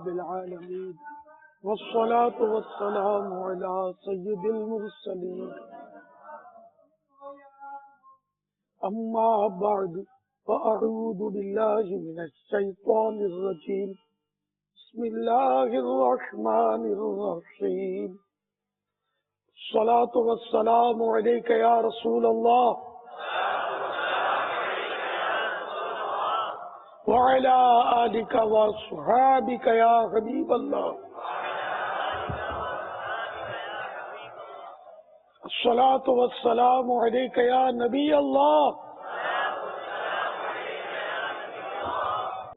رب العالمين والصلاة والسلام على سيد المرسلين أما بعد فأعوذ بالله من الشيطان الرجيم بسم الله الرحمن الرحيم الصلاة والسلام عليك يا رسول الله وعلى آلك وصحابك يا حبيب الله الصلاة والسلام عليك يا نبي الله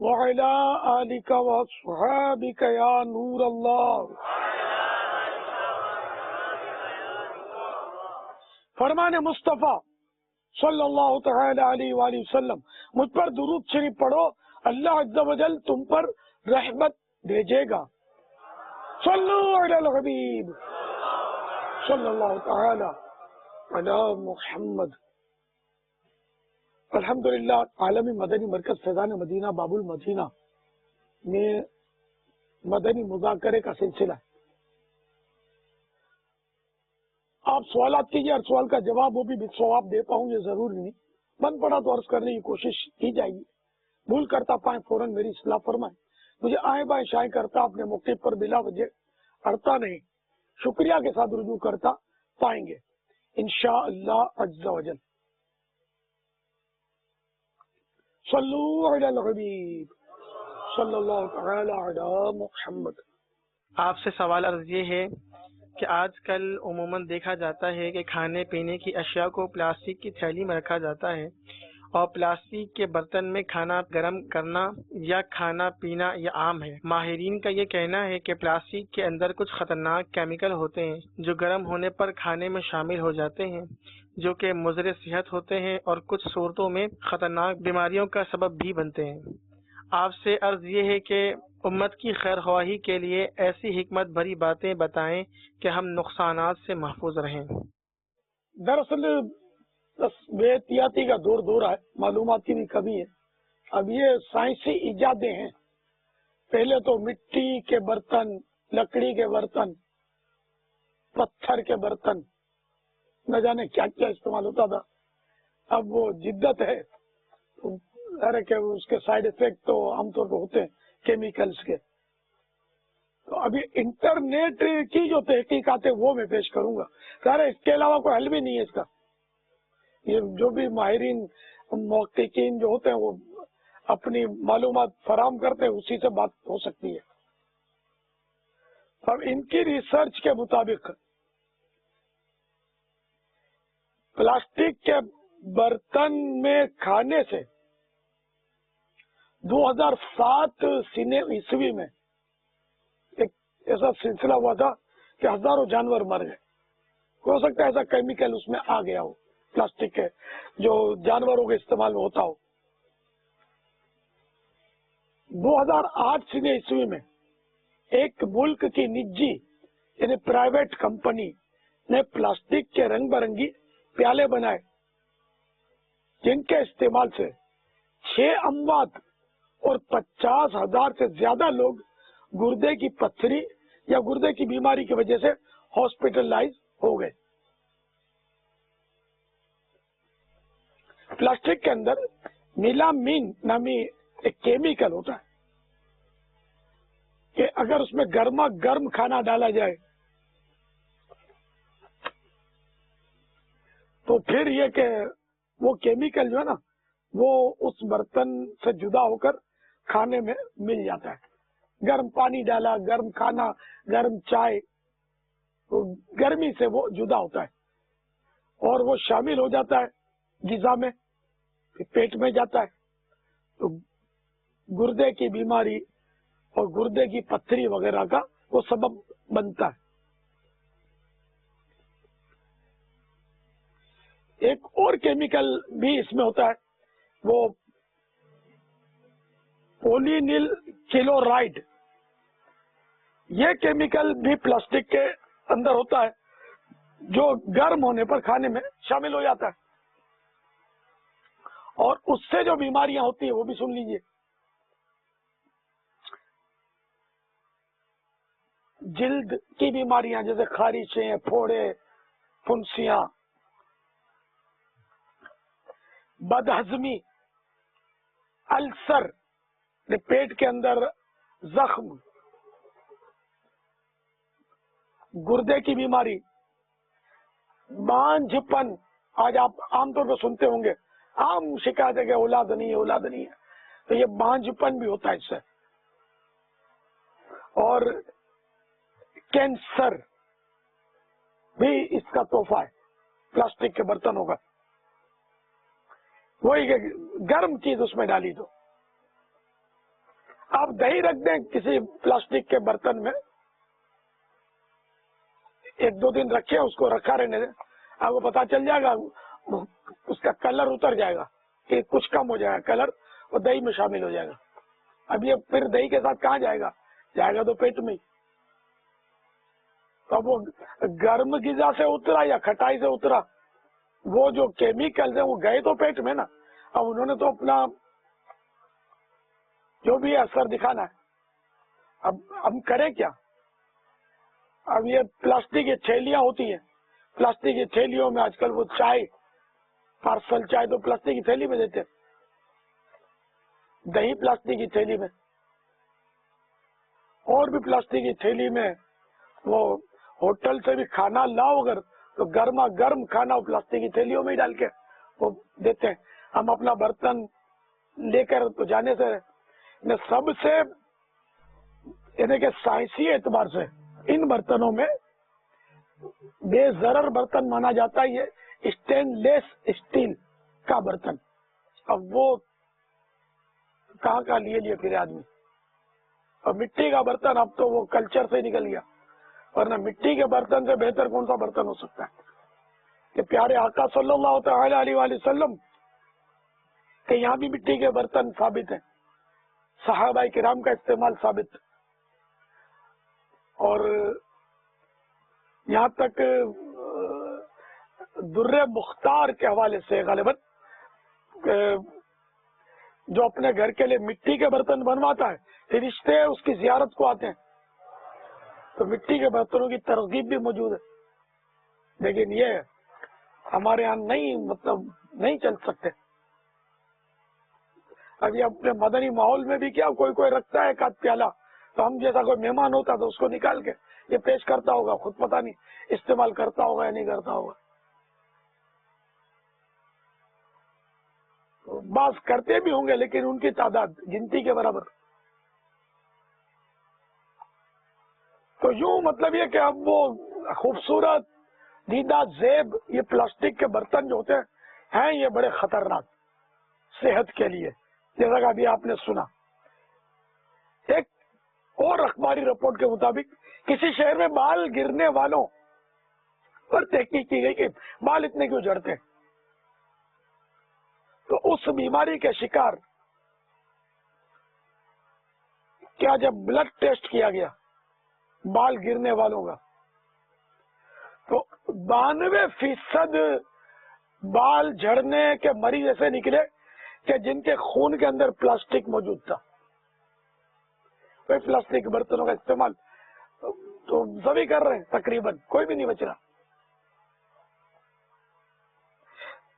وعلى آلك وصحابك يا نور الله. فرمان مصطفیٰ صلی اللہ تعالی علیہ وآلہ وسلم، مجھ پر درود شریف پڑھو، اللہ عز و جل تم پر رحمت بھیجے گا. صلو علی الحبیب صلی اللہ تعالی علی محمد. الحمدللہ عالمی مدنی مرکز فیضان مدینہ باب المدینہ میں مدنی مذاکرے کا سلسلہ ہے. آپ سوالات کیجیے، ہر سوال کا جواب وہ بھی بالصواب دے پاؤں یہ ضروری نہیں، من پڑا تو عرض کرنے کی کوشش کی جائے گی. بھول کرتا پائیں فوراً میری اصلاح فرمائیں. مجھے آئیں بائیں شائیں کرتا اپنے موقع پر بلا وجہ اڑتا نہیں، شکریہ کے ساتھ رجوع کرتا پائیں گے انشاءاللہ عز و جل. صلو علی الحبیب صلی اللہ تعالی علی محمد. آپ سے سوال عرض یہ ہے کہ آج کل عموماً دیکھا جاتا ہے کہ کھانے پینے کی اشیاء کو پلاسٹک کی تھیلی میں رکھا جاتا ہے اور پلاسٹک کے برتن میں کھانا گرم کرنا یا کھانا پینا یہ عام ہے. ماہرین کا یہ کہنا ہے کہ پلاسٹک کے اندر کچھ خطرناک کیمیکل ہوتے ہیں جو گرم ہونے پر کھانے میں شامل ہو جاتے ہیں، جو کہ مضر صحت ہوتے ہیں اور کچھ صورتوں میں خطرناک بیماریوں کا سبب بھی بنتے ہیں. آپ سے عرض یہ ہے کہ امت کی خیر خواہی کے لیے ایسی حکمت بھری باتیں بتائیں کہ ہم نقصانات سے محفوظ رہیں. دراصل بے احتیاطی کا دور ہے، معلومات کی بھی کمی ہے. اب یہ سائنسی ایجادیں ہیں. پہلے تو مٹی کے برتن، لکڑی کے برتن، پتھر کے برتن، نہ جانے کیا کیا استعمال ہوتا تھا. اب وہ جدت ہے کہ اس کے سائیڈ افیکٹ تو عام طور پر ہوتے ہیں کیمیکلز کے. تو ابھی انٹرنیٹ کی جو تحقیقات ہے وہ میں پیش کروں گا. اس کے علاوہ کوئی حل بھی نہیں ہے اس کا. یہ جو بھی ماہرین محققین جو ہوتے ہیں وہ اپنی معلومات فراہم کرتے ہیں، اسی سے بات ہو سکتی ہے. اب ان کی ریسرچ کے مطابق پلاسٹک کے برتن میں کھانے سے 2007 عیسوی میں ایک ایسا سلسلہ ہوا تھا کہ ہزاروں جانور مر گئے. ہو سکتا ہے ایسا کیمیکل اس میں آ گیا ہو پلاسٹک کے جو جانوروں کے استعمال میں ہوتا ہو. 2008 عیسوی میں ایک ملک کی نجی یعنی پرائیویٹ کمپنی نے پلاسٹک کے رنگ برنگی پیالے بنائے جن کے استعمال سے 6 اموات اور 50,000 سے زیادہ لوگ گردے کی پتھری یا گردے کی بیماری کی وجہ سے ہاسپٹلائز ہو گئے. پلاسٹک کے اندر میلامین نامی ایک کیمیکل ہوتا ہے کہ اگر اس میں گرما گرم کھانا ڈالا جائے تو پھر یہ کہ وہ کیمیکل جو ہے نا وہ اس برتن سے جدا ہو کر کھانے میں مل جاتا ہے. گرم پانی ڈالا، گرم کھانا، گرم چائے، تو گرمی سے وہ جدا ہوتا ہے اور وہ شامل ہو جاتا ہے غذا میں، پیٹ میں جاتا ہے تو گردے کی بیماری اور گردے کی پتھری وغیرہ کا وہ سبب بنتا ہے. ایک اور کیمیکل بھی اس میں ہوتا ہے، وہ پولینل کلورائڈ. یہ کیمیکل بھی پلاسٹک کے اندر ہوتا ہے جو گرم ہونے پر کھانے میں شامل ہو جاتا ہے اور اس سے جو بیماریاں ہوتی ہیں وہ بھی سن لیجئے. جلد کی بیماریاں جیسے خارشیں، پھوڑے، پھنسیاں، بدہضمی، السر، پیٹ کے اندر زخم، گردے کی بیماری، بانجھ پن، آج آپ عام طور پہ سنتے ہوں گے عام شکایت ہے کہ اولاد نہیں ہے، اولاد نہیں ہے، تو یہ بانجھ پن بھی ہوتا ہے اس سے، اور کینسر بھی اس کا تحفہ ہے پلاسٹک کے برتنوں کا. وہی کہ گرم چیز اس میں ڈالی تو آپ دہی رکھ دیں کسی پلاسٹک کے برتن میں، 1-2 دن رکھے، اس کو رکھا رہنے دیں، آپ کو پتا چل جائے گا، اس کا کلر اتر جائے گا کہ کچھ کم ہو جائے گا کلر، اور دہی میں شامل ہو جائے گا. اب یہ پھر دہی کے ساتھ کہاں جائے گا؟ جائے گا تو پیٹ میں. تو اب وہ گرم غذا سے اترا یا کھٹائی سے اترا، وہ جو کیمیکلز ہیں وہ گئے تو پیٹ میں نا. اب انہوں نے تو اپنا جو بھی اثر دکھانا ہے. اب ہم کریں کیا؟ اب یہ پلاسٹک کی تھیلیاں ہوتی ہیں، پلاسٹک کی تھیلیوں میں آج کل وہ چائے، پارسل چائے تو پلاسٹک کی تھیلی میں دیتے، دہی پلاسٹک کی تھیلی میں، اور بھی پلاسٹک کی تھیلی میں. وہ ہوٹل سے بھی کھانا لاؤ اگر تو گرما گرم کھانا وہ پلاسٹک کی تھیلیوں میں ہی ڈال کے وہ دیتے ہیں. ہم اپنا برتن لے کر تو جانے سے سب سے یعنی کہ سائنسی اعتبار سے ان برتنوں میں بے ضرر برتن مانا جاتا ہے یہ اسٹین لیس اسٹیل کا برتن. اب وہ کہاں کا لیے پھر آدمی. اور مٹی کا برتن اب تو وہ کلچر سے نکل گیا، ورنہ مٹی کے برتن سے بہتر کون سا برتن ہو سکتا ہے کہ پیارے آقا صلی اللہ تعالی علیہ وآلہ وسلم کہ یہاں بھی مٹی کے برتن ثابت ہیں، صحابہ کرام کا استعمال ثابت، اور یہاں تک در مختار کے حوالے سے غالباً جو اپنے گھر کے لیے مٹی کے برتن بنواتا ہے، فرشتے اس کی زیارت کو آتے ہیں، تو مٹی کے برتنوں کی ترغیب بھی موجود ہے. لیکن یہ ہمارے یہاں نہیں چل سکتے. ابھی اپنے مدنی ماحول میں بھی کیا کوئی رکھتا ہے ایک آدھ پیالہ، تو ہم جیسا کوئی مہمان ہوتا تو اس کو نکال کے یہ پیش کرتا ہوگا، خود پتہ نہیں استعمال کرتا ہوگا یا نہیں کرتا ہوگا. بعض کرتے بھی ہوں گے لیکن ان کی تعداد گنتی کے برابر. تو یوں مطلب یہ کہ اب وہ خوبصورت دیدہ زیب یہ پلاسٹک کے برتن جو ہوتے ہیں یہ بڑے خطرناک صحت کے لیے. جیسا کہ ابھی آپ نے سنا، ایک اور اخباری رپورٹ کے مطابق کسی شہر میں بال گرنے والوں پر تحقیق کی گئی کہ بال اتنے کیوں جھڑتے ہیں. تو اس بیماری کے شکار کیا جب بلڈ ٹیسٹ کیا گیا بال گرنے والوں کا تو 92% بال جھڑنے کے مریض ایسے نکلے کہ جن کے خون کے اندر پلاسٹک موجود تھا. کوئی پلاسٹک برتنوں کا استعمال تو سبھی کر رہے ہیں، تقریباً کوئی بھی نہیں بچ رہا.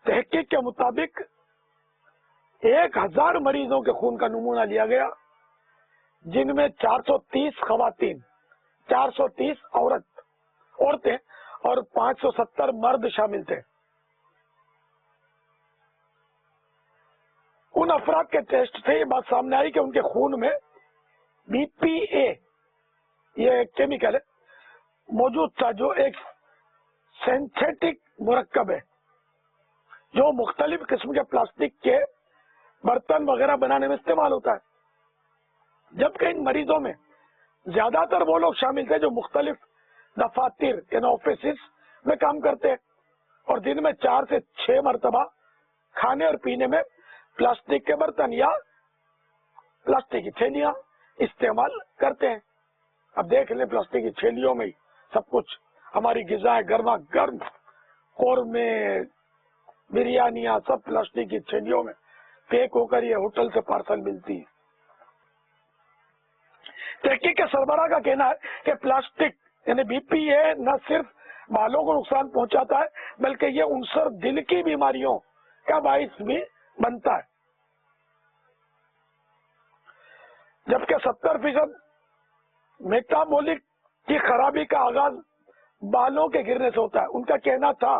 تحقیق کے مطابق 1000 مریضوں کے خون کا نمونہ لیا گیا، جن میں 430 خواتین، 430 عورتیں اور 570 مرد شامل تھے. ان افراد کے ٹیسٹ سے یہ بات سامنے آئی کہ ان کے خون میں بی پی اے یہ کیمیکل ہے موجود تھا، جو ایک سینتھیٹک مرکب ہے جو مختلف قسم کے پلاسٹک کے برتن وغیرہ بنانے میں استعمال ہوتا ہے. جبکہ ان مریضوں میں زیادہ تر وہ لوگ شامل تھے جو مختلف دفاتر یعنی آفیسز میں کام کرتے ہیں اور دن میں 4 سے 6 مرتبہ کھانے اور پینے میں پلاسٹک کے برتن یا پلاسٹک کی تھیلیاں استعمال کرتے ہیں. اب دیکھ لیں پلاسٹک کی تھیلیوں میں ہی سب کچھ ہماری غذائیں گرما گرم، قورمے، بریانیاں سب پلاسٹک کی تھیلیوں میں پیک ہو کر یہ ہوٹل سے پارسل ملتی ہے. تحقیق کے سربراہ کا کہنا ہے کہ پلاسٹک یعنی BPA نہ صرف بالوں کو نقصان پہنچاتا ہے بلکہ یہ عنصر دل کی بیماریوں کا باعث بھی بنتا ہے، جبکہ 70% میٹابولک کی خرابی کا آغاز بالوں کے گرنے سے ہوتا ہے۔ ان کا کہنا تھا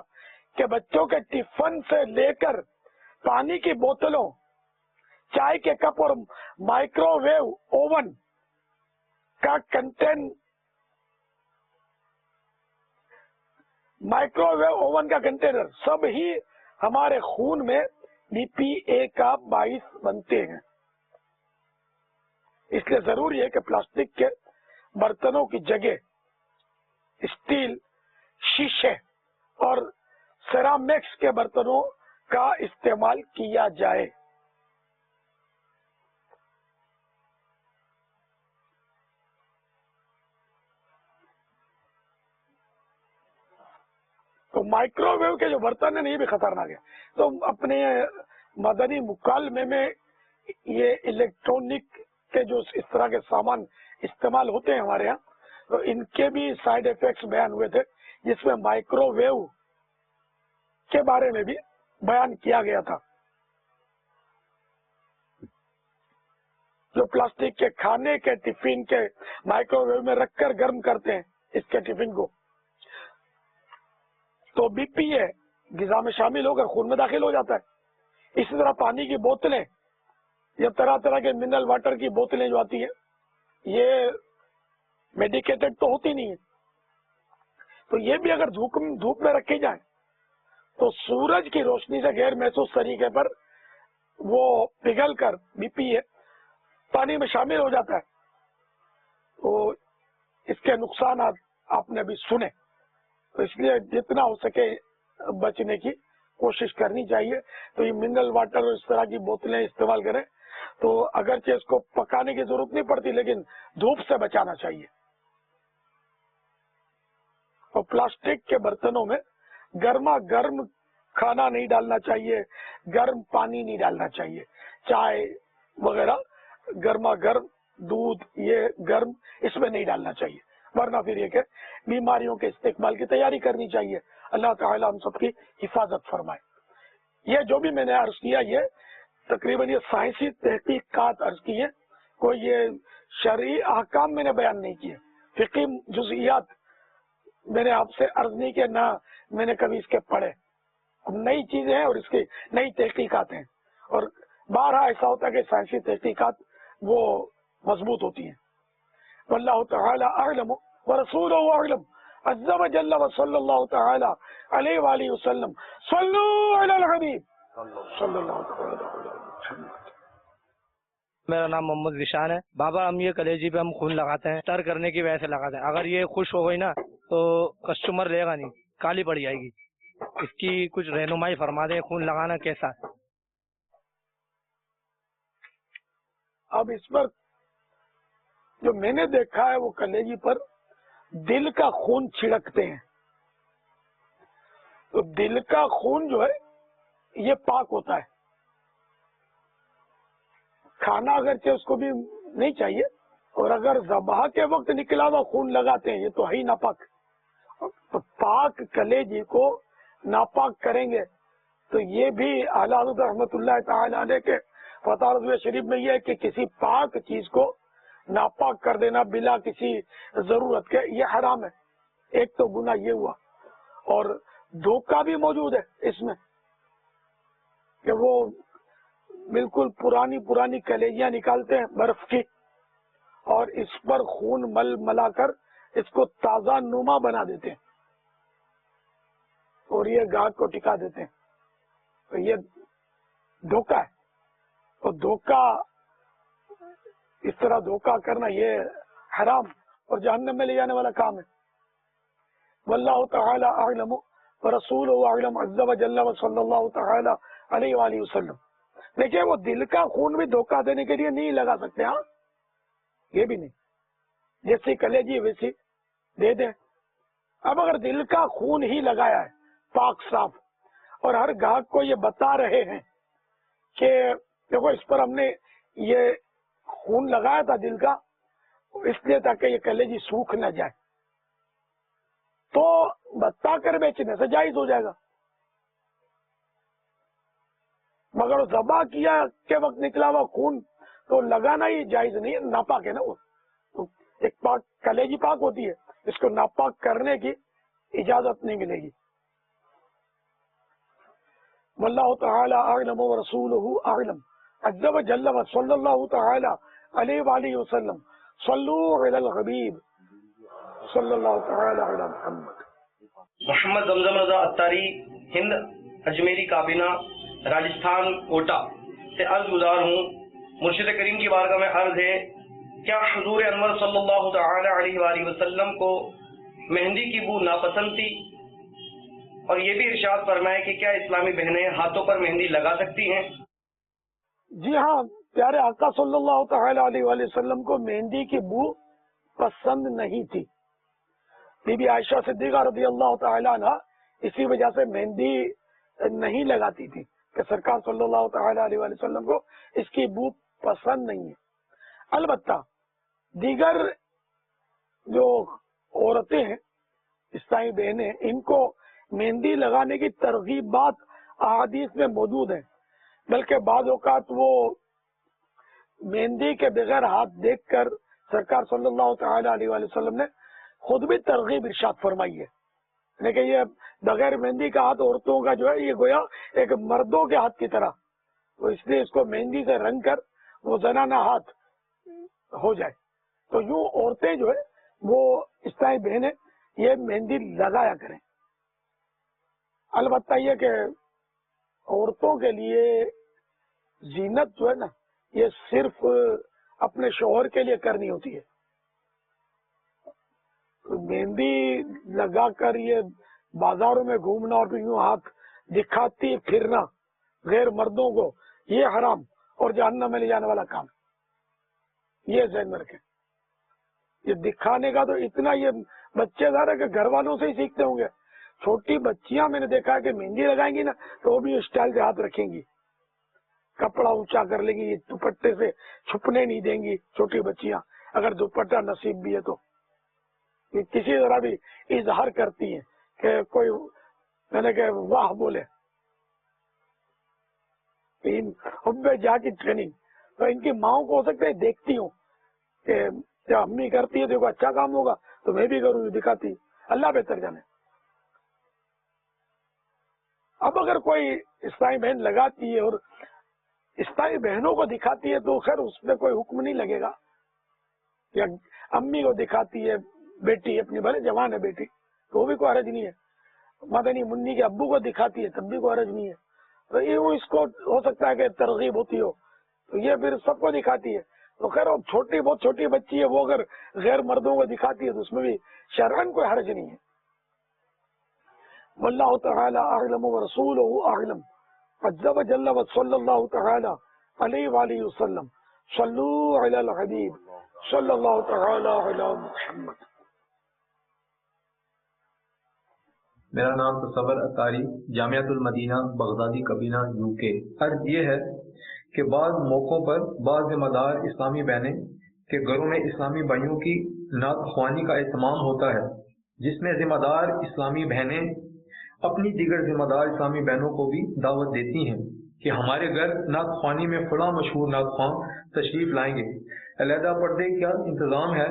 کہ بچوں کے ٹفن سے لے کر پانی کی بوتلوں، چائے کے کپ اور مائکرو ویو اوون کا کنٹینر سب ہی ہمارے خون میں BPA کا باعث بنتے ہیں۔ اس لیے ضروری ہے کہ پلاسٹک کے برتنوں کی جگہ اسٹیل، شیشے اور سیرامکس کے برتنوں کا استعمال کیا جائے۔ تو مائکرو ویو کے جو برتن ہیں یہ بھی خطرناک ہے۔ تو اپنے مدنی مکالمے میں یہ الیکٹرونک کے جو اس طرح کے سامان استعمال ہوتے ہیں ہمارے یہاں، تو ان کے بھی سائیڈ ایفیکٹس بیان ہوئے تھے، جس میں مائکرو ویو کے بارے میں بھی بیان کیا گیا تھا۔ جو پلاسٹک کے کھانے کے ٹفن کے مائکرو ویو میں رکھ کر گرم کرتے ہیں اس کے ٹفن کو، تو BPA غذا میں شامل ہو کر خون میں داخل ہو جاتا ہے۔ اسی طرح پانی کی بوتلیں یا طرح طرح کے منرل واٹر کی بوتلیں جو آتی ہیں یہ میڈیکیٹڈ تو ہوتی نہیں ہے، تو یہ بھی اگر دھوپ میں رکھی جائیں تو سورج کی روشنی سے غیر محسوس طریقے پر وہ پگھل کر BPA پانی میں شامل ہو جاتا ہے۔ تو اس کے نقصانات آپ نے ابھی سنے، تو اس لیے جتنا ہو سکے بچنے کی کوشش کرنی چاہیے۔ تو یہ منرل واٹر اور اس طرح کی بوتلیں استعمال کریں تو اگرچہ اس کو پکانے کی ضرورت نہیں پڑتی لیکن دھوپ سے بچانا چاہیے۔ اور پلاسٹک کے برتنوں میں گرما گرم کھانا نہیں ڈالنا چاہیے، گرم پانی نہیں ڈالنا چاہیے، چائے وغیرہ گرما گرم، دودھ یہ گرم اس میں نہیں ڈالنا چاہیے، ورنہ پھر یہ کہ بیماریوں کے استقبال کی تیاری کرنی چاہیے۔ اللہ تعالیٰ ہم سب کی حفاظت فرمائے۔ یہ جو بھی میں نے عرض کیا یہ تقریباً یہ سائنسی تحقیقات عرض کی ہیں، کوئی یہ شرعی احکام میں نے بیان نہیں کیے، فقہی جزئیات میں نے آپ سے عرض نہیں کیا، نہ میں نے کبھی اس کے پڑھے۔ نئی چیزیں ہیں اور اس کی نئی تحقیقات ہیں، اور بارہا ایسا ہوتا ہے کہ سائنسی تحقیقات وہ مضبوط ہوتی ہیں۔ واللہ تعالی اعلم ورسولہ اعلم عز وجل وصلی اللہ تعالی علیہ وآلہ وسلم۔ صلو علی الحبیب صلی اللہ تعالی علیہ وسلم۔ میرا نام محمد ذیشان ہے۔ بابا ہم یہ کلیجی پہ ہم خون لگاتے ہیں، ٹر کرنے کی وجہ سے لگاتے ہیں۔ اگر یہ خوش ہو گئی نا تو کسٹمر لے گا نہیں، کالی پڑ جائے گی۔ اس کی کچھ رہنمائی فرما دیں، خون لگانا کیسا ہے؟ اب اس پر جو میں نے دیکھا ہے وہ کلیجی پر دل کا خون چھڑکتے ہیں، تو دل کا خون جو ہے یہ پاک ہوتا ہے، کھانا اگرچہ اس کو بھی نہیں چاہیے، اور اگر ذبح کے وقت نکلا ہوا خون لگاتے ہیں یہ تو ہے ہی ناپاک۔ تو پاک کلیجی کو ناپاک کریں گے تو یہ بھی اعلیٰ حضرت رحمۃ اللہ تعالی علیہ کے فتح رضویہ شریف میں یہ ہے کہ کسی پاک چیز کو ناپاک کر دینا بلا کسی ضرورت کے یہ حرام ہے۔ ایک تو گناہ یہ ہوا، اور دھوکہ بھی موجود ہے اس میں کہ وہ بالکل پرانی کلیجیاں نکالتے ہیں برف کی، اور اس پر خون ملا کر اس کو تازہ نما بنا دیتے ہیں اور یہ گاہک کو ٹکا دیتے ہیں، تو یہ دھوکہ ہے۔ تو دھوکہ، اس طرح دھوکہ کرنا یہ حرام اور جہنم میں لے جانے والا کام ہے۔ واللہ تعالی اعلم ورسولہ اعلم عز وجل وصلی اللہ تعالی علیہ وآلہ وسلم۔ دیکھیے وہ دل کا خون بھی دھوکہ دینے کے لیے نہیں لگا سکتے، ہاں یہ بھی نہیں، جیسی کلیجی ویسی دے دیں۔ اب اگر دل کا خون ہی لگایا ہے پاک صاف، اور ہر گاہک کو یہ بتا رہے ہیں کہ دیکھو اس پر ہم نے یہ خون لگایا تھا دل کا، اس لیے تاکہ یہ کلیجی سوکھ نہ جائے، تو بتا کر بیچنے سے جائز ہو جائے گا، مگر ذبح کیا کے وقت نکلا ہوا خون تو لگانا ہی جائز نہیں ہے، ناپاک ہے نا وہ، تو ایک پاک کلیجی پاک ہوتی ہے، اس کو ناپاک کرنے کی اجازت نہیں ملے گی۔ واللہ تعالی اعلم ورسولہ اعلم عز وجل وصلی اللہ تعالی علیہ وآلہ وسلم صلو علی الحبیب صلی اللہ تعالی علی محمد۔ محمد زمزم رضا اتاری، ہند اجمیری کابینہ، راجستھان کوٹا سے عرض گزار ہوں، مرشد کریم کی بارگاہ میں عرض ہے، کیا حضور انور صلی اللہ تعالی علیہ وآلہ وسلم کو مہندی کی بو ناپسند تھی؟ اور یہ بھی ارشاد فرمائے کہ کیا اسلامی بہنیں ہاتھوں پر مہندی لگا سکتی ہیں؟ جی ہاں، پیارے آقا صلی اللہ تعالی علیہ وآلہ وسلم کو مہندی کی بو پسند نہیں تھی۔ بی بی عائشہ صدیقہ رضی اللہ تعالی عنہ اسی وجہ سے مہندی نہیں لگاتی تھی کہ سرکار صلی اللہ تعالی علیہ وآلہ وسلم کو اس کی بو پسند نہیں ہے۔ البتہ دیگر جو عورتیں ہیں، عیسائی بہنیں، ان کو مہندی لگانے کی ترغیبات احادیث میں موجود ہیں، بلکہ بعض اوقات وہ مہندی کے بغیر ہاتھ دیکھ کر سرکار صلی اللہ تعالی علیہ وآلہ وسلم نے خود بھی ترغیب ارشاد فرمائی ہے، لیکن یہ بغیر مہندی کا ہاتھ عورتوں کا جو ہے یہ گویا ایک مردوں کے ہاتھ کی طرح، تو اس لیے اس کو مہندی سے رنگ کر وہ زنانہ ہاتھ ہو جائے، تو یوں عورتیں جو ہے وہ عیسائی بہنیں یہ مہندی لگایا کریں۔ البتہ یہ کہ عورتوں کے لیے زینت جو ہے نا یہ صرف اپنے شوہر کے لیے کرنی ہوتی ہے، مہندی لگا کر یہ بازاروں میں گھومنا اور پھر یوں ہاتھ دکھاتی پھرنا غیر مردوں کو، یہ حرام اور جہنم میں لے جانے والا کام، یہ ذہن میں رکھیں۔ یہ دکھانے کا تو اتنا، یہ بچے ظاہر ہے کہ گھر والوں سے ہی سیکھتے ہوں گے، چھوٹی بچیاں میں نے دیکھا ہے کہ مہندی لگائیں گی نا تو وہ بھی اسٹائل سے ہاتھ رکھیں گی، کپڑا اونچا کر لیں گی، دوپٹے سے چھپنے نہیں دیں گی چھوٹی بچیاں، اگر دوپٹہ نصیب بھی ہے تو کسی طرح بھی اظہار کرتی ہیں کہ کوئی میں نے کہ واہ بولے، حب جا کی ٹریننگ تو ان کی ماؤں کو ہو سکتا ہے دیکھتی ہوں کہ جب امی کرتی ہے تو کوئی اچھا کام ہوگا تو میں بھی کروں، دکھاتی، اللہ بہتر جانے۔ اب اگر کوئی عیسائی بہن لگاتی ہے اور عیسائی بہنوں کو دکھاتی ہے تو خیر اس میں کوئی حکم نہیں لگے گا، یا امی کو دکھاتی ہے بیٹی اپنی، بھلے جوان ہے بیٹی تو وہ بھی کوئی حرج نہیں ہے، مدنی منی کے ابو کو دکھاتی ہے تب بھی کوئی حرج نہیں ہے، تو یہ اس کو ہو سکتا ہے کہ ترغیب ہوتی ہو تو یہ پھر سب کو دکھاتی ہے، تو خیر چھوٹی بہت چھوٹی بچی ہے وہ اگر غیر مردوں کو دکھاتی ہے تو اس میں بھی شرعاً کوئی حرج نہیں ہے۔ واللہ تعالی اعلم ورسولہ اعلم عز وجل وصلی اللہ تعالی علیہ وآلہ وسلم صلو علی الحبیب صلی اللہ تعالی علی محمد۔ میرا نام تصور اتاری، جامعۃ المدینہ بغدادی کابینہ UK۔ عرض یہ ہے کہ بعض موقعوں پر بعض ذمہ دار اسلامی بہنیں کے گھروں میں اسلامی بھائیوں کی نعت خوانی کا اہتمام ہوتا ہے، جس میں ذمہ دار اسلامی بہنیں اپنی دیگر ذمہ دار اسلامی بہنوں کو بھی دعوت دیتی ہیں کہ ہمارے گھر نعت خوانی میں فلاں مشہور نعت خواں تشریف لائیں گے، علیحدہ پردے کا انتظام ہے،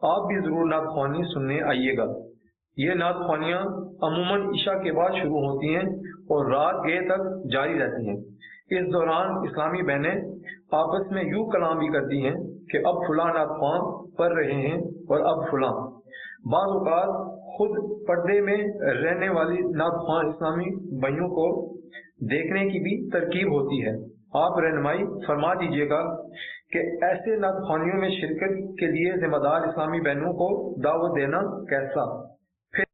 آپ بھی ضرور نعت خوانی سننے آئیے گا۔ یہ نعت خوانیاں عموماً عشاء کے بعد شروع ہوتی ہیں اور رات گئے تک جاری رہتی ہیں۔ اس دوران اسلامی بہنیں آپس میں یوں کلام بھی کرتی ہیں کہ اب فلاں نعت خواں پڑھ رہے ہیں اور اب فلاں۔ بعض اوقات خود پردے میں رہنے والی نعت خواں اسلامی بھائیوں کو دیکھنے کی بھی ترکیب ہوتی ہے۔ آپ رہنمائی فرما دیجیے گا کہ ایسے نعت خوانیوں میں شرکت کے لیے ذمہ دار اسلامی بہنوں کو دعوت دینا کیسا، پھر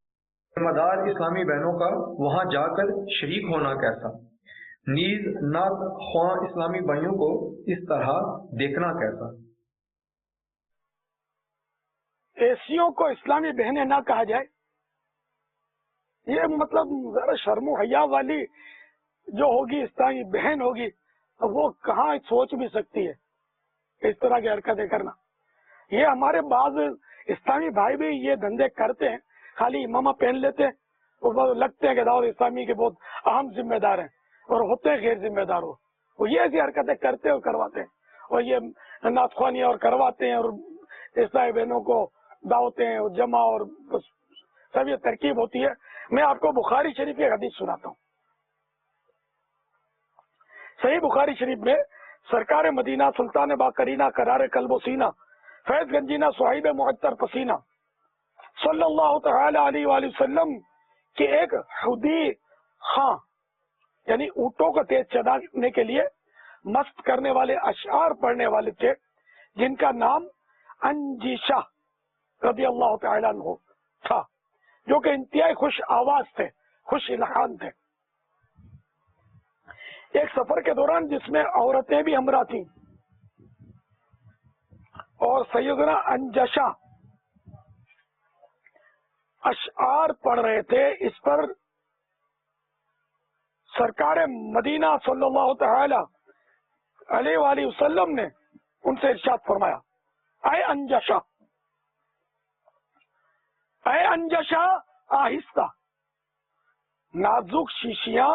ذمہ دار اسلامی بہنوں کا وہاں جا کر شریک ہونا کیسا، نیز نعت خواں اسلامی بھائیوں کو اس طرح دیکھنا کیسا۔ ایسیوں کو اسلامی بہنیں نہ کہا جائے، یہ مطلب ذرا شرم و حیا والی جو ہوگی اسلامی بہن ہوگی وہ کہاں سوچ بھی سکتی ہے اس طرح کی حرکتیں کرنا۔ یہ ہمارے بعض اسلامی بھائی بھی یہ دھندے کرتے ہیں، خالی امامہ پہن لیتے ہیں اور لگتے ہیں کہ دعوت اسلامی کے بہت اہم ذمہ دار ہیں اور ہوتے ہیں غیر ذمہ دار. وہ یہ ایسی حرکتیں کرتے اور کرواتے ہیں اور یہ نعت خوانیاں اور کرواتے ہیں اور اسلامی بہنوں کو دعوتیں اور جمع اور سب یہ ترکیب ہوتی ہے. میں آپ کو بخاری شریف کی حدیث سناتا ہوں. صحیح بخاری شریف میں سرکار مدینہ سلطان باقرینہ قرار قلب و سینہ فیض گنجینہ صاحب معطر پسینہ صلی اللہ تعالی علیہ وآلہ وسلم کی ایک خودی خاں یعنی اونٹوں کو تیز چلانے کے لیے مست کرنے والے اشعار پڑھنے والے تھے جن کا نام انجیشہ رضی اللہ تعالیٰ عنہ تھا، جو کہ انتہائی خوش آواز تھے، خوش الحان تھے. ایک سفر کے دوران جس میں عورتیں بھی ہمراہ تھیں اور سیدنا انجشہ اشعار پڑھ رہے تھے، اس پر سرکار مدینہ صلی اللہ تعالی علیہ وآلہ وسلم نے ان سے ارشاد فرمایا، اے انجشہ، اے انجشہ، آہستہ، نازک شیشیاں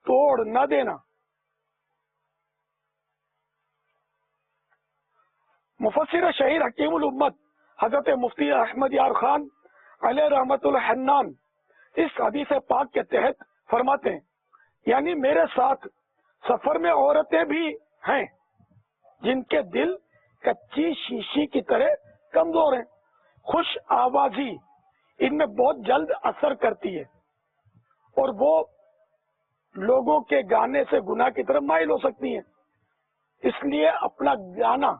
توڑ نہ دینا. مفسر شہیر حکیم الامت حضرت مفتی احمد یار خان علیہ رحمت الحنان اس حدیث پاک کے تحت فرماتے ہیں، یعنی میرے ساتھ سفر میں عورتیں بھی ہیں جن کے دل کچی شیشی کی طرح کمزور ہیں. خوش آوازی ان میں بہت جلد اثر کرتی ہے اور وہ لوگوں کے گانے سے گناہ کی طرف مائل ہو سکتی ہیں، اس لیے اپنا گانا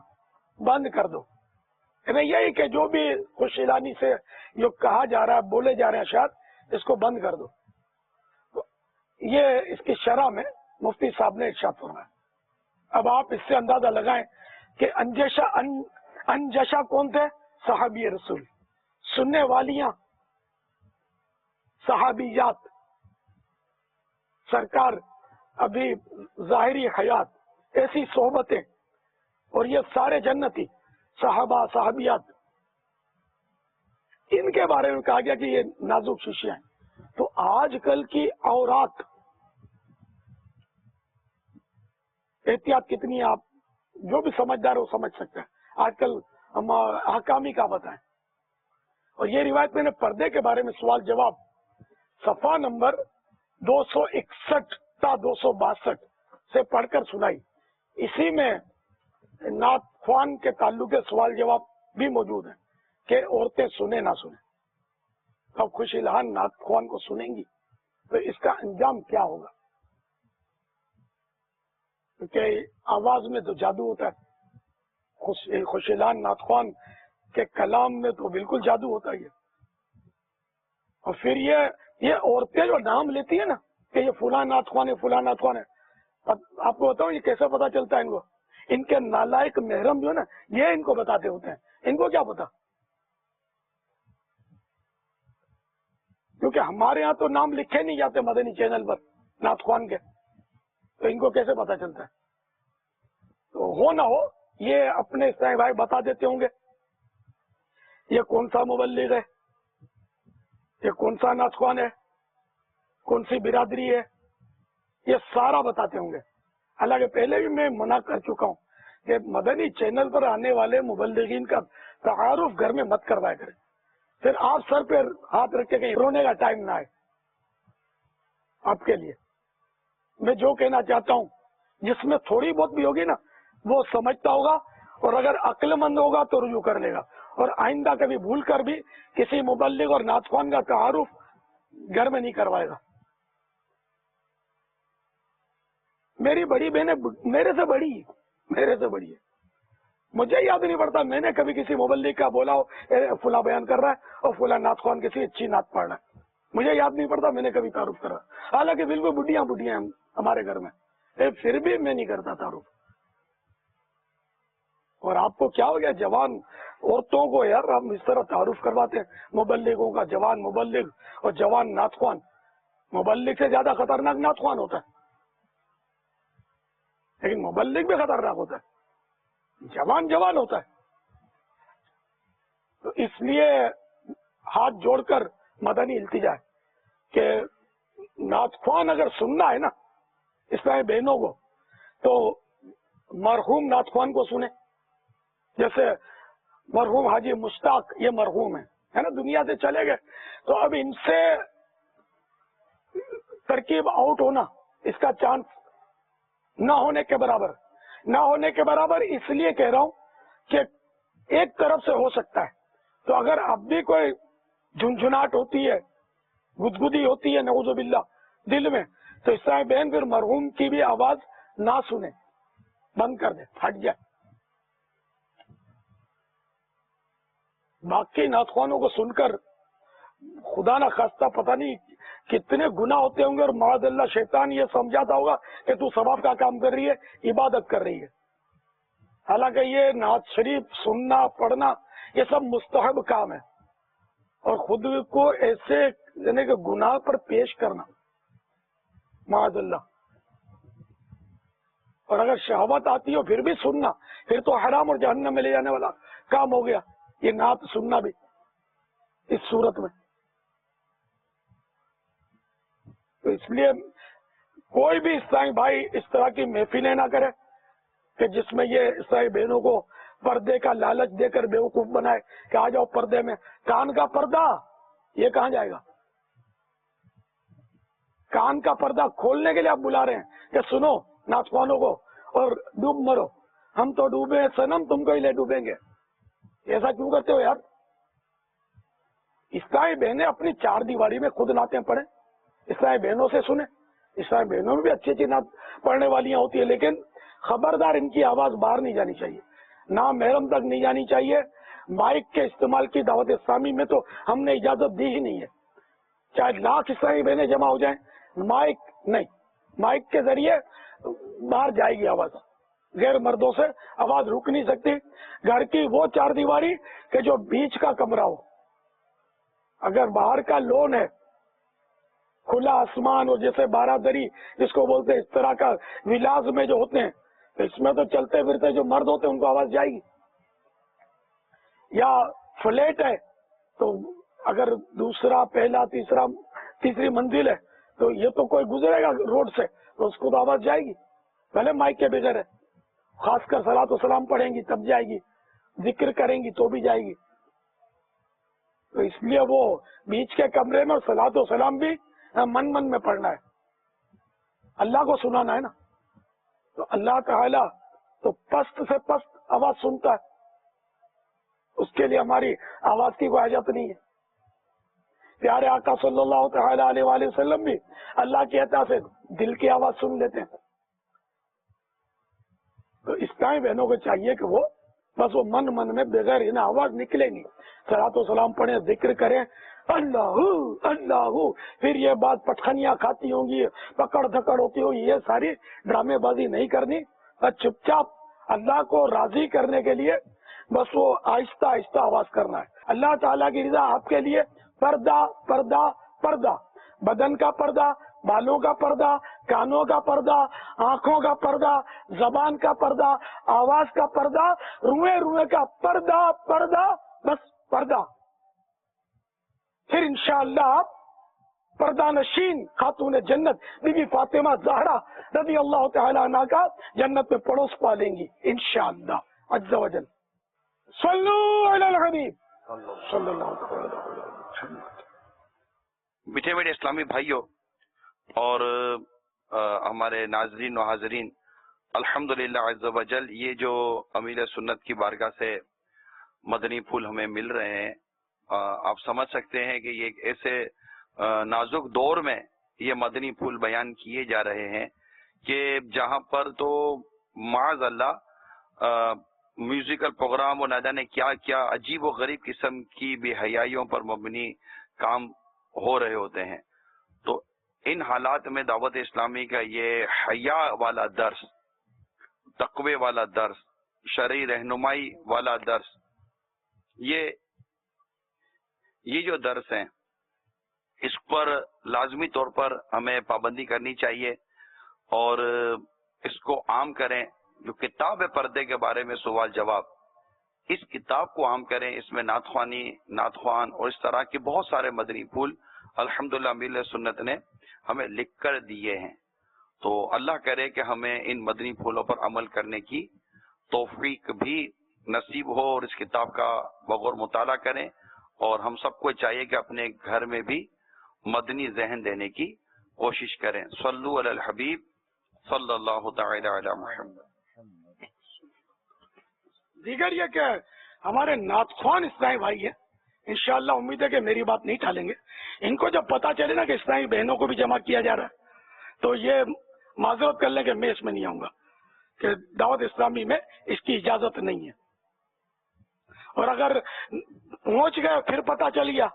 بند کر دو. یعنی یہی کہ جو بھی خوش اعلانی سے جو کہا جا رہا ہے، بولے جا رہے ہیں اشعار، اس کو بند کر دو. یہ اس کی شرح میں مفتی صاحب نے ارشاد فرمایا. اب آپ اس سے اندازہ لگائیں کہ انجشہ کون تھے؟ صحابی رسول، سننے والیاں صحابیات، سرکار ابھی ظاہری حیات، ایسی صحبتیں، اور یہ سارے جنتی صحابہ صحابیات، ان کے بارے میں کہا گیا کہ یہ نازک شیشیاں ہیں. تو آج کل کی عورات، احتیاط کتنی ہے، آپ جو بھی سمجھدار ہو سمجھ سکتے ہیں. آج کل ہم حکامی کا بتائیں. اور یہ روایت میں نے پردے کے بارے میں سوال جواب صفحہ نمبر 261 تا 262 سے پڑھ کر سنائی. اسی میں نعت خوان کے تعلق کے سوال جواب بھی موجود ہیں کہ عورتیں سنیں نہ سنیں. اب خوش الحان نعت خوان کو سنیں گی تو اس کا انجام کیا ہوگا؟ کیونکہ آواز میں تو جادو ہوتا ہے، خوش الحان نعت خوان کے کلام میں تو بالکل جادو ہوتا ہے. اور پھر یہ عورتیں جو نام لیتی ہیں نا کہ یہ فلاں نعت خوان ہے، فلاں نعت خوان ہے، آپ کو بتاؤں یہ کیسے پتا چلتا ہے؟ ان کو ان کے نالائق محرم جو ہے نا، یہ ان کو بتاتے ہوتے ہیں. ان کو کیا پتا؟ کیونکہ ہمارے ہاں تو نام لکھے نہیں جاتے مدنی چینل پر نعت خوان کے، تو ان کو کیسے پتا چلتا ہے؟ تو ہو نہ ہو یہ اپنے اسلامی بھائی بتا دیتے ہوں گے یہ کون سا مبلغ ہے، یہ کون سا نعت خوان ہے، کون سی برادری ہے، یہ سارا بتاتے ہوں گے. حالانکہ پہلے بھی میں منع کر چکا ہوں کہ مدنی چینل پر آنے والے مبلغین کا تعارف گھر میں مت کروایا کریں. پھر آپ سر پہ ہاتھ رکھ کے کہیں رونے کا ٹائم نہ آئے. آپ کے لیے میں جو کہنا چاہتا ہوں، جس میں تھوڑی بہت بھی ہوگی نا وہ سمجھتا ہوگا اور اگر عقل مند ہوگا تو رجوع کر لے گا، اور آئندہ کبھی بھول کر بھی کسی مبلغ اور نعت خوان کا تعارف گھر میں نہیں کروائے گا. میری بڑی بہنیں میرے سے بڑی ہے، مجھے یاد نہیں پڑتا میں نے کبھی کسی مبلغ کا بولا ہو فلاں بیان کر رہا ہے اور فلاں نعت خوان کسی اچھی نعت پڑھ رہا ہے. مجھے یاد نہیں پڑتا میں نے کبھی تعارف کرا. حالانکہ بالکل بڈیاں ہیں ہمارے گھر میں، پھر بھی میں نہیں کرتا تعارف. اور آپ کو کیا ہو گیا، جوان عورتوں کو یار ہم اس طرح تعارف کرواتے ہیں مبلغوں کا، جوان مبلغ اور جوان نعت خوان. مبلغ سے زیادہ خطرناک نعت خوان ہوتا ہے، لیکن مبلغ بھی خطرناک ہوتا ہے. جوان ہوتا ہے. تو اس لیے ہاتھ جوڑ کر مدنی التجا ہے کہ نعت خوان اگر سننا ہے نا اسلامی بہنوں کو تو مرحوم نعت خوان کو سنیں. جیسے مرحوم حاجی مشتاق یہ مرحوم ہے نا, دنیا سے چلے گئے, تو اب ان سے ترکیب آؤٹ ہونا اس کا چانس نہ ہونے کے برابر اس لیے کہہ رہا ہوں کہ ایک طرف سے ہو سکتا ہے. تو اگر اب بھی کوئی جھنجھناٹ ہوتی ہے, گدگدی ہوتی ہے نعوذ باللہ دل میں, تو اسلامی بہن پھر مرحوم کی بھی آواز نہ سنے, بند کر دے, ہٹ جائے. باقی نعتخوانوں کو سن کر خدا نہ خواستہ پتہ نہیں کتنے گناہ ہوتے ہوں گے, اور معاذ اللہ شیطان یہ سمجھاتا ہوگا کہ تو ثواب کا کام کر رہی ہے, عبادت کر رہی ہے. حالانکہ یہ نعت شریف سننا پڑھنا یہ سب مستحب کام ہے, اور خود کو ایسے یعنی کہ گناہ پر پیش کرنا معاذ اللہ. اور اگر شہوت آتی ہو پھر بھی سننا, پھر تو حرام اور جہنم میں لے جانے والا کام ہو گیا یہ نعت سننا بھی اس صورت میں. تو اس لیے کوئی بھی اسلامی بھائی اس طرح کی محفلیں نہ کرے کہ جس میں یہ اسلامی بہنوں کو پردے کا لالچ دے کر بیوقوف بنائے کہ آ جاؤ پردے میں. کان کا پردہ یہ کہاں جائے گا؟ کان کا پردہ کھولنے کے لیے آپ بلا رہے ہیں کہ سنو نعتخوانوں کو اور ڈوب مرو. ہم تو ڈوبے سنم, تم کو ہی لے ڈوبیں گے. ایسا کیوں کرتے ہو یار؟ اسلامی بہنیں اپنی چار دیواری میں خود نعتیں پڑھیں, اسلامی بہنوں سے سنیں. اسلامی بہنوں میں بھی اچھی اچھی نعت پڑھنے والیاں ہوتی ہیں, لیکن خبردار ان کی آواز باہر نہیں جانی چاہیے, نہ محرم تک نہیں جانی چاہیے. مائک کے استعمال کی دعوت اسلامی میں تو ہم نے اجازت دی ہی نہیں ہے. چاہے لاکھ اسلامی بہنیں جمع ہو جائیں, مائک نہیں, مائک کے ذریعے باہر جائے گی آواز, غیر مردوں سے آواز رک نہیں سکتی. گھر کی وہ چار دیواری کہ جو بیچ کا کمرہ ہو, اگر باہر کا لون ہے, کھلا آسمان, اور جیسے بارہ دری جس کو بولتے ہیں, اس طرح کا ولاز میں جو ہوتے ہیں, اس میں تو چلتے پھرتے جو مرد ہوتے ہیں ان کو آواز جائے گی. یا فلیٹ ہے تو اگر دوسرا پہلا تیسری منزل ہے تو یہ تو کوئی گزرے گا روڈ سے تو اس کو تو آواز جائے گی, پہلے مائک کے بغیر ہے. خاص کر صلاۃ و سلام پڑھیں گی تب جائے گی, ذکر کریں گی تو بھی جائے گی. تو اس لیے وہ بیچ کے کمرے میں صلاۃ و سلام بھی من میں پڑھنا ہے, اللہ کو سنانا ہے نا. تو اللہ تعالی تو پست سے پست آواز سنتا ہے, اس کے لیے ہماری آواز کی کوئی حاجت نہیں ہے. پیارے آقا صلی اللہ تعالی علیہ وآلہ وسلم بھی اللہ کی عطا سے دل کی آواز سن لیتے ہیں. تو اسلامی بہنوں کو چاہیے کہ وہ بس وہ من میں بغیر انہیں آواز نکلے گی, صلاۃ و سلام پڑھیں, ذکر کریں, اللہ اللہ. پھر یہ بات پٹخنیاں کھاتی ہوں گی, پکڑ دھکڑ ہوتی ہوگی, یہ ساری ڈرامے بازی نہیں کرنی. بس چپ چاپ اللہ کو راضی کرنے کے لیے بس وہ آہستہ آہستہ آواز کرنا ہے. اللہ تعالیٰ کی رضا آپ کے لیے پردہ پردہ پردہ, بدن کا پردہ, بالوں کا پردہ, کانوں کا پردہ, آنکھوں کا پردہ, زبان کا پردہ, آواز کا پردہ, روئے کا پردہ پردہ, بس پردہ. پھر انشاءاللہ آپ پردہ نشین خاتون جنت بی بی فاطمہ زہرا رضی اللہ تعالی عنہ کا جنت میں پڑوس پا لیں گی انشاءاللہ عز و جل. صلو علی الحبیب صلی اللہ علیہ وسلم. میٹھے میٹھے اسلامی بھائیوں اور ہمارے ناظرین و حاضرین, الحمدللہ عز و جل یہ جو امیر سنت کی بارگاہ سے مدنی پھول ہمیں مل رہے ہیں, آپ سمجھ سکتے ہیں کہ یہ ایک ایسے نازک دور میں یہ مدنی پھول بیان کیے جا رہے ہیں کہ جہاں پر تو معاذ اللہ میوزیکل پروگرام اور نہ جانے کیا کیا عجیب و غریب قسم کی بے حیائیوں پر مبنی کام ہو رہے ہوتے ہیں. تو ان حالات میں دعوت اسلامی کا یہ حیا والا درس, تقوی والا درس, شرعی رہنمائی والا درس, یہ جو درس ہیں اس پر لازمی طور پر ہمیں پابندی کرنی چاہیے اور اس کو عام کریں. جو کتاب پردے کے بارے میں سوال جواب اس کتاب کو عام کریں. اس میں نعت خوانی، نعت خوان اور اس طرح کے بہت سارے مدنی پھول الحمدللہ امیر سنت نے ہمیں لکھ کر دیے ہیں. تو اللہ کرے کہ ہمیں ان مدنی پھولوں پر عمل کرنے کی توفیق بھی نصیب ہو اور اس کتاب کا بغور مطالعہ کریں. اور ہم سب کو چاہیے کہ اپنے گھر میں بھی مدنی ذہن دینے کی کوشش کریں. صلو علی الحبیب صلی اللہ تعالی علی محمد. دیگر یہ کہ ہمارے نعت خوان اسلامی بھائی ہیں، انشاءاللہ امید ہے کہ میری بات نہیں ٹالیں گے. ان کو جب پتا چلے نا کہ اسلامی بہنوں کو بھی جمع کیا جا رہا ہے تو یہ معذرت کر لیں کہ میں اس میں نہیں آؤں گا، کہ دعوت اسلامی میں اس کی اجازت نہیں ہے. اور اگر پہنچ گئے پھر پتا چل گیا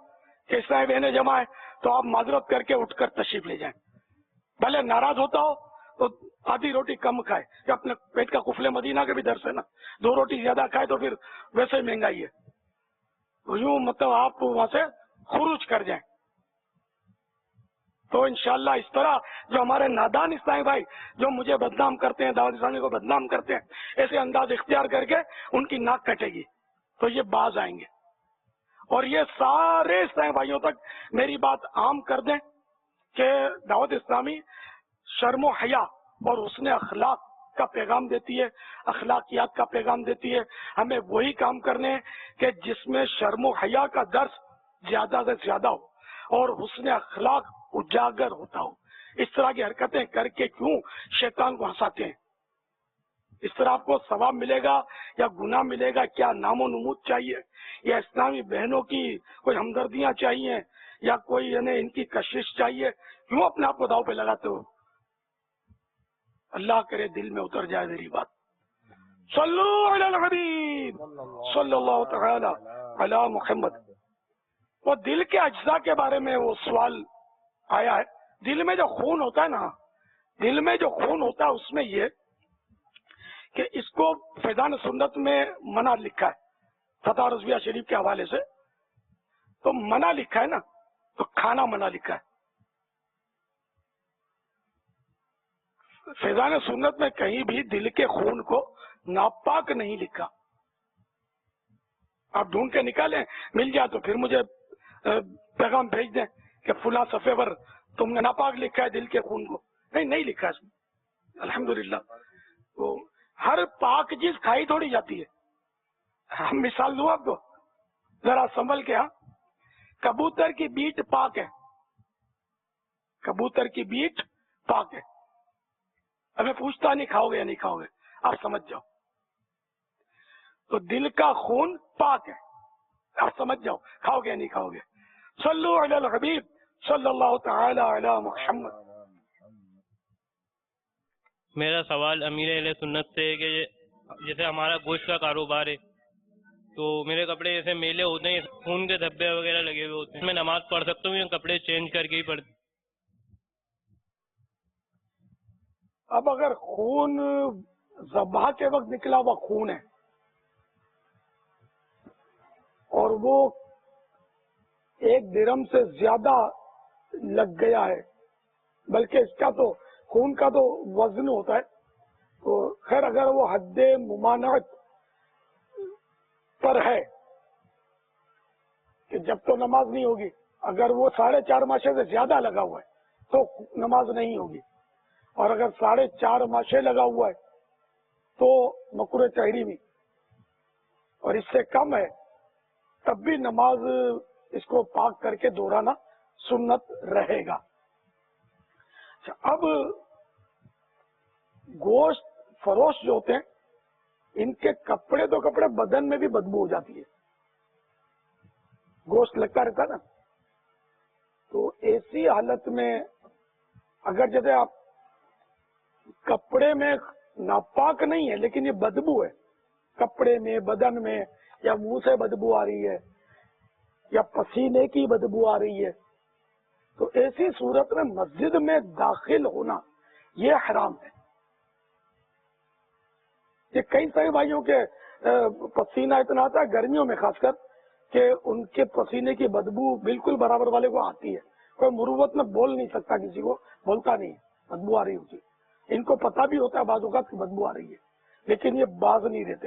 کہ اسلامی بہنیں جمع ہے تو آپ معذرت کر کے اٹھ کر تشریف لے جائیں. بھلے ناراض ہوتا ہو تو آدھی روٹی کم کھائے، کہ اپنے پیٹ کا قفل مدینہ کے بھی درس ہے نا، 2 روٹی زیادہ کھائے تو پھر ویسے ہی مہنگائی ہے. تو یوں مطلب آپ وہاں سے خروج کر جائیں. تو انشاءاللہ اس طرح جو ہمارے نادان اسلامی بھائی جو مجھے بدنام کرتے ہیں، دعوت اسلامی کو بدنام کرتے ہیں، ایسے انداز اختیار کر کے ان کی ناک کٹے گی تو یہ باز آئیں گے. اور یہ سارے اسلامی بھائیوں تک میری بات عام کر دیں کہ دعوت اسلامی شرم و حیا اور حسن اخلاق کا پیغام دیتی ہے، اخلاقیات کا پیغام دیتی ہے. ہمیں وہی کام کرنے ہیں کہ جس میں شرم و حیا کا درس زیادہ سے زیادہ ہو اور حسن اخلاق اجاگر ہوتا ہو. اس طرح کی حرکتیں کر کے کیوں شیطان کو ہنساتے ہیں؟ اس طرح آپ کو ثواب ملے گا یا گناہ ملے گا؟ کیا نام و نمود چاہیے، یا اسلامی بہنوں کی کوئی ہمدردیاں چاہیے، یا کوئی یعنی ان کی کشش چاہیے؟ کیوں اپنے آپ کو داؤ پہ لگاتے ہو؟ اللہ کرے دل میں اتر جائے میری بات. صلو علی الحبیب صلی اللہ تعالی علی محمد. وہ دل کے اجزاء کے بارے میں وہ سوال آیا ہے. دل میں جو خون ہوتا ہے نا، دل میں جو خون ہوتا ہے اس میں یہ کہ اس کو فیضان سنت میں منع لکھا ہے، فتح رضویہ شریف کے حوالے سے. تو منع لکھا ہے نا، تو کھانا منع لکھا ہے. فیضان سنت میں کہیں بھی دل کے خون کو ناپاک نہیں لکھا. آپ ڈھونڈ کے نکالیں، مل جائے تو پھر مجھے پیغام بھیج دیں کہ فلاں صفحے پر تم نے ناپاک لکھا ہے دل کے خون کو. نہیں لکھا اس میں الحمدللہ. تو ہر پاک چیز کھائی تھوڑی جاتی ہے. ہم مثال دوں آپ کو ذرا سنبھل کے. ہاں، کبوتر کی بیٹ پاک ہے، کبوتر کی بیٹ پاک ہے. اب میں پوچھتا نہیں کھاؤ گے یا نہیں کھاؤ گے، آپ سمجھ جاؤ. تو دل کا خون پاک ہے، آپ سمجھ جاؤ کھاؤ گے یا نہیں کھاؤ گے. صلو علی الحبیب صلی اللہ تعالی علی محمد. میرا سوال امیر اہل سنت سے ہے کہ جیسے ہمارا گوشت کا کاروبار ہے تو میرے کپڑے جیسے میلے ہوتے ہیں، خون کے دھبے وغیرہ لگے ہوئے ہوتے ہیں، میں نماز پڑھ سکتا ہوں یا کپڑے چینج کر کے ہی پڑھ؟ اب اگر خون ذبح کے وقت نکلا ہوا خون ہے اور وہ 1 درہم سے زیادہ لگ گیا ہے، بلکہ اس کا تو خون کا تو وزن ہوتا ہے، تو خیر اگر وہ حد ممانعت پر ہے کہ جب تو نماز نہیں ہوگی، اگر وہ 4.5 ماشے سے زیادہ لگا ہوا ہے تو نماز نہیں ہوگی، اور اگر 4.5 ماشے لگا ہوا ہے تو مکروہ تحریمی، اور اس سے کم ہے تب بھی نماز اس کو پاک کر کے دہرانا سنت رہے گا. اب گوشت فروش جو ہوتے ہیں ان کے کپڑے تو کپڑے، بدن میں بھی بدبو ہو جاتی ہے، گوشت لگتا رہتا نا. تو ایسی حالت میں اگر جیسے آپ کپڑے میں ناپاک نہیں ہے لیکن یہ بدبو ہے، کپڑے میں، بدن میں، یا منہ سے بدبو آ رہی ہے یا پسینے کی بدبو آ رہی ہے، تو ایسی صورت میں مسجد میں داخل ہونا یہ حرام ہے. یہ کئی سارے بھائیوں کے پسینہ اتنا آتا ہے گرمیوں میں خاص کر کہ ان کے پسینے کی بدبو بالکل برابر والے کو آتی ہے. کوئی مروت میں بول نہیں سکتا، کسی کو بولتا نہیں، بدبو آ رہی ہوتی. ان کو پتا بھی ہوتا ہے بعض اوقات کی بدبو آ رہی ہے، لیکن یہ باز نہیں دیتے.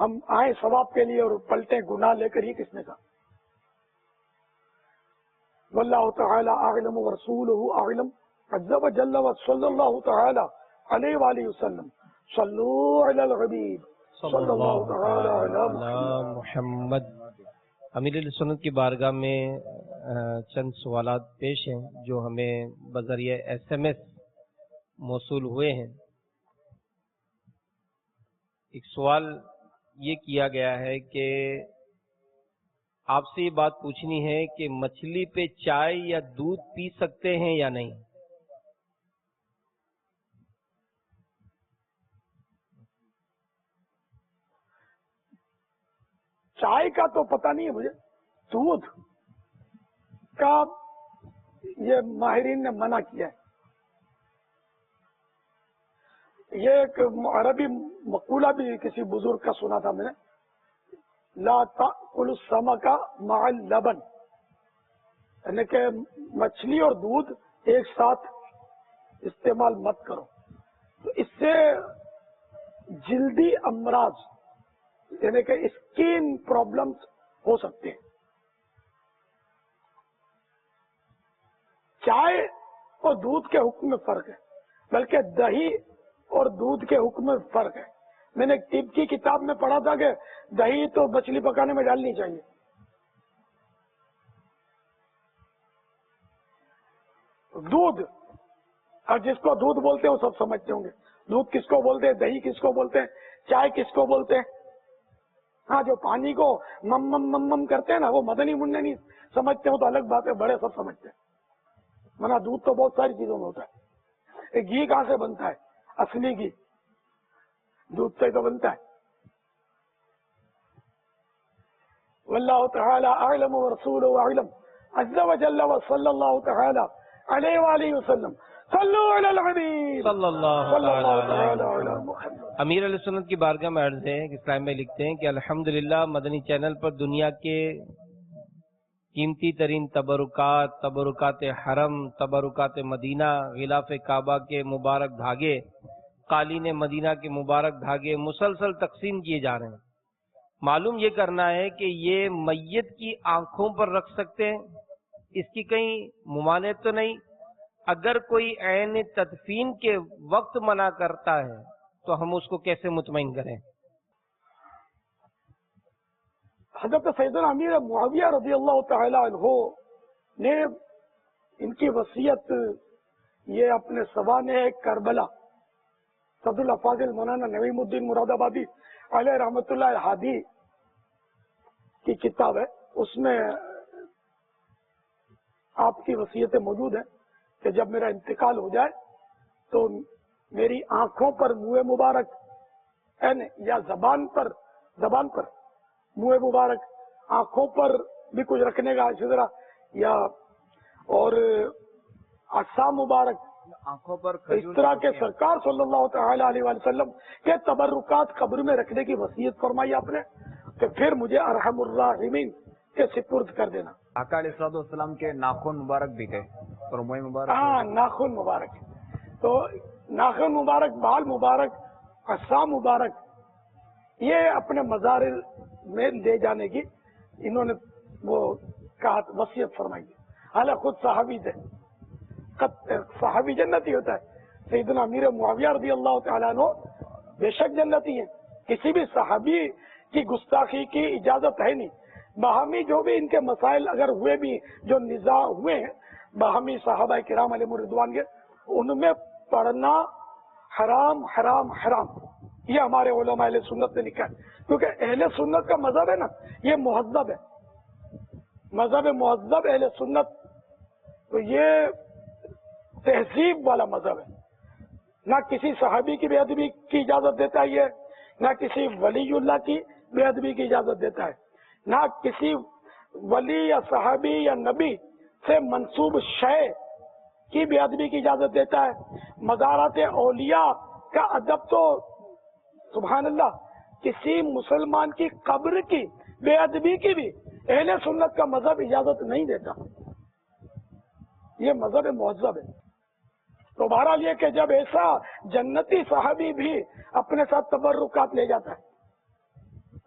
ہم آئے ثواب کے لیے اور پلٹے گناہ لے کر، یہ کس نے کہا؟ واللہ تعالی اعلم ورسولہ اعلم عز وجل وصلی اللہ تعالی علیہ وآلہ وسلم صلو علی الحبیب صلی اللہ تعالی علی محمد۔ امیر اہل سنت کی بارگاہ میں چند سوالات پیش ہیں جو ہمیں بذریعہ SMS موصول ہوئے ہیں۔ ایک سوال یہ کیا گیا ہے کہ آپ سے یہ بات پوچھنی ہے کہ مچھلی پہ چائے یا دودھ پی سکتے ہیں یا نہیں؟ چائے کا تو پتہ نہیں ہے مجھے، دودھ کا یہ ماہرین نے منع کیا ہے۔ یہ ایک عربی مقولہ بھی کسی بزرگ کا سنا تھا میں نے، لا تأکل السمک مع اللبن، یعنی کہ مچھلی اور دودھ ایک ساتھ استعمال مت کرو، تو اس سے جلدی امراض یعنی کہ اسکن پرابلمز ہو سکتے ہیں۔ چائے اور دودھ کے حکم میں فرق ہے، بلکہ دہی اور دودھ کے حکم میں فرق ہے۔ میں نے طب کی کتاب میں پڑھا تھا کہ دہی تو مچھلی پکانے میں ڈالنی چاہیے، دودھ اور جس کو دودھ بولتے ہیں وہ سب سمجھتے ہوں گے، دودھ کس کو بولتے ہیں، دہی کس کو بولتے ہیں، چائے کس کو بولتے ہیں۔ ہاں جو پانی کو مم مم مم مم کرتے ہیں نا، وہ مدنی منع نہیں سمجھتے ہو تو الگ بات ہے، بڑے سب سمجھتے ہیں، ورنہ دودھ تو بہت ساری چیزوں میں ہوتا ہے۔ گھی کہاں سے بنتا ہے؟ اصلی گھی دودھ سے تو بنتا ہے۔ واللہ تعالی اعلم ورسولہ اعلم عز وجل وصلی اللہ تعالی علیہ وآلہ وسلم صلو علی الحبیب صلی اللہ تعالی علی محمد۔ امیر علیہ سنت کی بارگاہ میں عرض ہے کہ اسلام میں لکھتے ہیں کہ الحمدللہ مدنی چینل پر دنیا کے قیمتی ترین تبرکات حرم، تبرکات مدینہ، غلاف کعبہ کے مبارک دھاگے، قالین مدینہ کے مبارک دھاگے مسلسل تقسیم کیے جا رہے ہیں۔ معلوم یہ کرنا ہے کہ یہ میت کی آنکھوں پر رکھ سکتے ہیں، اس کی کہیں ممانعت تو نہیں؟ اگر کوئی عین تدفین کے وقت منع کرتا ہے تو ہم اس کو کیسے مطمئن کریں؟ حضرت سیدنا امیر معاویہ رضی اللہ تعالی عنہ نے ان کی وصیت یہ اپنے سوانح کربلا صدر الافاضل مولانا نعیم الدین مراد آبادی علیہ رحمۃ اللہ الہادی کی کتاب ہے، اس میں آپ کی وصیتیں موجود ہیں کہ جب میرا انتقال ہو جائے تو میری آنکھوں پر منہ مبارک یا زبان پر منہ مبارک، آنکھوں پر بھی کچھ رکھنے کا اسی طرح، یا اور عصا مبارک آنکھوں پر اس طرح کے سرکار صلی اللہ تعالی علیہ وآلہ وسلم کے تبرکات قبر میں رکھنے کی وصیت فرمائی آپ نے، کہ پھر مجھے ارحم الراحمین کے سپرد کر دینا۔ آقا علیہ السلام کے ناخن مبارک بھی تھے اور منہ مبارک، ہاں ناخن مبارک، تو ناخن مبارک، بال مبارک، عصا مبارک، یہ اپنے مزار میں لے جانے کی انہوں نے وہ کہا، وصیت فرمائی۔ حالانکہ خود صحابی تھے، صحابی جنتی ہوتا ہے، سیدنا امیر معاویہ رضی اللہ تعالیٰ عنہ بے شک جنتی ہیں، کسی بھی صحابی کی گستاخی کی اجازت ہے نہیں۔ باہمی جو بھی ان کے مسائل اگر ہوئے بھی، جو نزاع ہوئے ہیں باہمی صحابہ کرام علیہ رضوان کے، ان میں پڑھنا حرام حرام حرام، یہ ہمارے علماء اہل سنت نے لکھا ہے، کیونکہ اہل سنت کا مذہب ہے نا، یہ مہذب ہے، مذہب مہذب اہل سنت، تو یہ تہذیب والا مذہب ہے، نہ کسی صحابی کی بے ادبی کی اجازت دیتا ہے یہ، نہ کسی ولی اللہ کی بے ادبی کی اجازت دیتا ہے، نہ کسی ولی یا صحابی یا نبی سے منسوب شے کی بے ادبی کی اجازت دیتا ہے۔ مزارات اولیاء کا ادب تو سبحان اللہ، کسی مسلمان کی قبر کی بے ادبی کی بھی اہل سنت کا مذہب اجازت نہیں دیتا، یہ مذہب مہذب ہے۔ تو بہرحال یہ کہ جب ایسا جنتی صحابی بھی اپنے ساتھ تبرکات لے جاتا ہے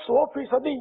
100%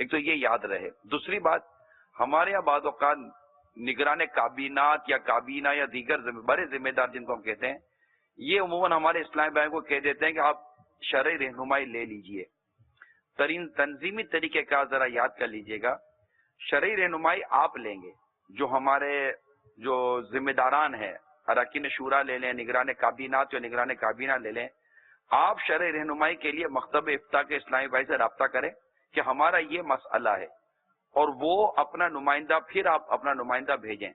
ایک تو یہ یاد رہے. دوسری بات، ہمارے یہاں بعض اوقات نگران کابینات یا کابینہ یا دیگر بڑے ذمہ دار جن کو ہم کہتے ہیں، یہ عموماً ہمارے اسلامی بھائیوں کو کہہ دیتے ہیں کہ آپ شرعی رہنمائی لے لیجئے. تنظیمی طریقہ کا ذرا یاد کر لیجئے گا. شرعی رہنمائی آپ لیں گے، جو ہمارے جو ذمہ داران ہیں، اراکین شورا لے لیں، نگران کابینات یا نگران کابینہ لے لیں، آپ شرعی رہنمائی کے لیے مکتب افتاء کے اسلامی بھائی سے رابطہ کریں کہ ہمارا یہ مسئلہ ہے، اور وہ اپنا نمائندہ، پھر آپ اپنا نمائندہ بھیجیں،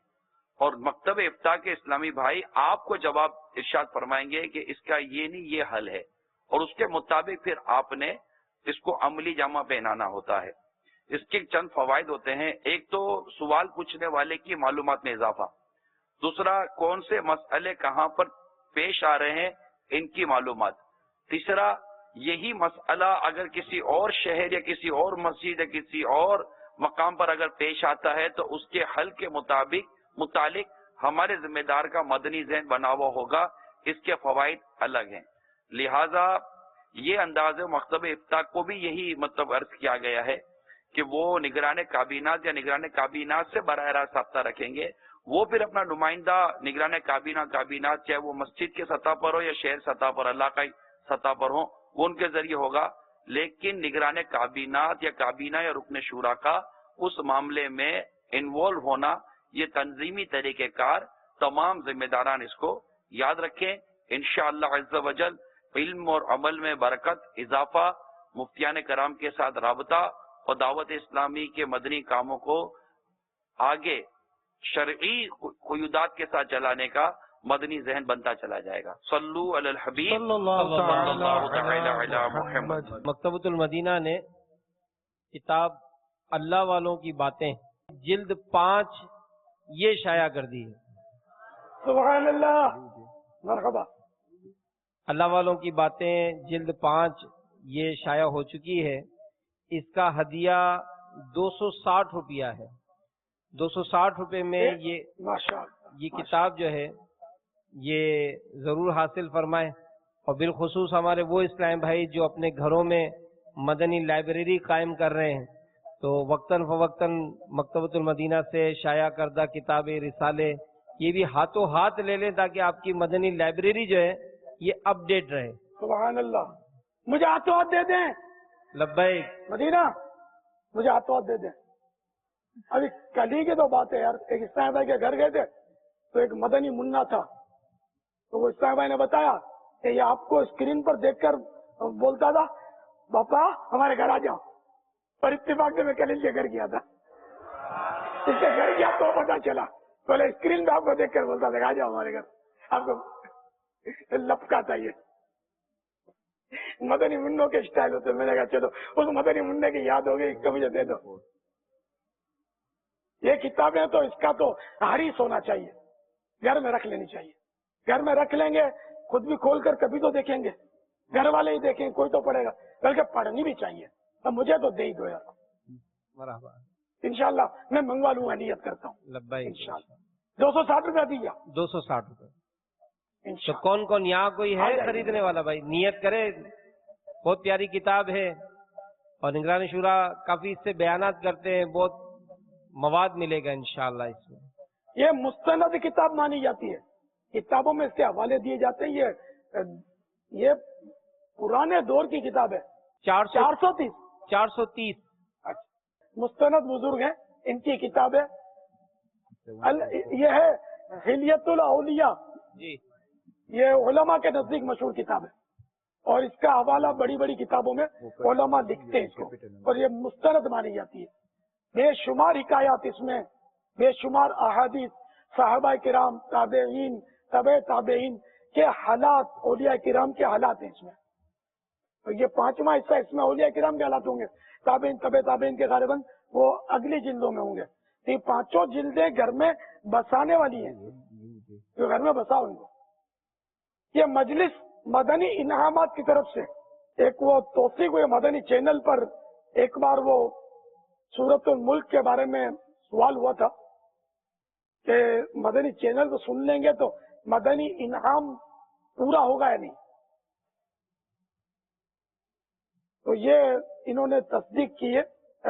اور مکتب افتاء کے اسلامی بھائی آپ کو جواب ارشاد فرمائیں گے کہ اس کا یہ نہیں یہ حل ہے، اور اس کے مطابق پھر آپ نے اس کو عملی جامہ پہنانا ہوتا ہے. اس کے چند فوائد ہوتے ہیں. ایک تو سوال پوچھنے والے کی معلومات میں اضافہ، دوسرا کون سے مسئلے کہاں پر پیش آ رہے ہیں ان کی معلومات، تیسرا یہی مسئلہ اگر کسی اور شہر یا کسی اور مسجد یا کسی اور مقام پر اگر پیش آتا ہے تو اس کے حل کے متعلق ہمارے ذمہ دار کا مدنی ذہن بنا ہوا ہوگا. اس کے فوائد الگ ہیں. لہذا یہ انداز مکتب افتاء کو بھی یہی مطلب عرض کیا گیا ہے کہ وہ نگران کابینات یا نگران کابینات سے براہ راست رابطہ رکھیں گے. وہ پھر اپنا نمائندہ نگران کابینات چاہے وہ مسجد کے سطح پر ہو یا شہر سطح پر، علاقائی سطح پر ہو، وہ ان کے ذریعے ہوگا. لیکن نگران کابینات یا کابینہ یا رکن شورا کا اس معاملے میں انوالو ہونا، یہ تنظیمی طریقہ کار تمام ذمہ داران اس کو یاد رکھیں. انشاءاللہ عز و جل علم اور عمل میں برکت، اضافہ، مفتیان کرام کے ساتھ رابطہ اور دعوت اسلامی کے مدنی کاموں کو آگے شرعی قیودات کے ساتھ چلانے کا مدنی ذہن بنتا چلا جائے گا. صلو علی الحبیب صلی اللہ تعالی علی محمد. مکتبۃ المدینہ نے کتاب اللہ والوں کی باتیں جلد 5 یہ شائع کر دی ہے. سبحان اللہ، مرحبا. اللہ والوں کی باتیں جلد 5 یہ شائع ہو چکی ہے. اس کا ہدیہ 260 روپیہ ہے. 260 روپے میں یہ کتاب جو ہے یہ ضرور حاصل فرمائیں. اور بالخصوص ہمارے وہ اسلام بھائی جو اپنے گھروں میں مدنی لائبریری قائم کر رہے ہیں تو وقتاً فوقتاً مکتبۃ المدینہ سے شائع کردہ کتابیں، رسالے یہ بھی ہاتھوں ہاتھ لے لیں تاکہ آپ کی مدنی لائبریری جو ہے یہ اپ ڈیٹ رہے. سبحان اللہ. مجھے ہاتھوں ہاتھ دے دیں. لبیک. مدینہ مجھے ہاتھوں ہاتھ دے دیں. ابھی کل ہی کی تو بات ہے یار، ایک اسلام بھائی کے گھر گئے تھے تو ایک مدنی منا تھا، تو وہ اسلام بھائی نے بتایا کہ یہ آپ کو اسکرین پر دیکھ کر بولتا تھا باپا ہمارے گھر آ جاؤ. اور اتفاق سے میں کل کے گھر گیا تھا، اس کے گھر گیا تو پتا چلا بولے اسکرین پہ آپ کو دیکھ کر بولتا تھا آ جاؤ ہمارے گھر. آپ کو لپکا تھا. یہ مدنی منوں کے اسٹائل ہوتے. میں نے کہا چلو اس مدنی منہ کی یاد ہو گئی اس کو مجھے دے دو. یہ کتابیں تو اس کا تو حریص ہونا چاہیے، گھر میں رکھ لینی چاہیے. گھر میں رکھ لیں گے، خود بھی کھول کر کبھی تو دیکھیں گے، گھر والے ہی دیکھیں، کوئی تو پڑھے گا. بلکہ پڑھنی بھی چاہیے. اب مجھے تو دے ہی دو یار. مرحبا. انشاءاللہ میں منگوا لوں گا، نیت کرتا ہوں. لبیک. انشاءاللہ. 260 روپیہ دیجیے. 260 روپے. تو کون کون یہاں کوئی ہے خریدنے والا بھائی نیت کرے؟ بہت پیاری کتاب ہے اور نگران شورا کافی اس سے بیانات کرتے ہیں، بہت مواد ملے گا انشاءاللہ اس میں. یہ مستند کتاب مانی جاتی ہے. کتابوں میں اس کے حوالے دیے جاتے ہیں. یہ پرانے دور کی کتاب ہے. 430 مستند بزرگ ہیں ان کی کتاب ہے. یہ ہے حلیت الاولیاء. جی یہ علماء کے نزدیک مشہور کتاب ہے اور اس کا حوالہ بڑی بڑی کتابوں میں علماء لکھتے ہیں اس کو، اور یہ مستند مانی جاتی ہے. بے شمار حکایات اس میں، بے شمار احادیث، صحابہ کرام، تابعین، تبع تابعین کے حالات، اولیاء کرام کے حالات ہیں اس میں. تو یہ 5واں حصہ اس میں اولیاء کرام کے حالات ہوں گے. تابعین، تبع تابعین کے غالباً وہ اگلی جلدوں میں ہوں گے. تو یہ 5 جلدیں گھر میں بسانے والی ہیں، جو گھر میں بساؤ ان کو. یہ مجلس مدنی انعامات کی طرف سے ایک وہ توفیق ہوئے مدنی چینل پر ایک بار وہ سورۃ الملک کے بارے میں سوال ہوا تھا کہ مدنی چینل کو سن لیں گے تو مدنی انعام پورا ہوگا یا نہیں. تو یہ انہوں نے تصدیق کی ہے.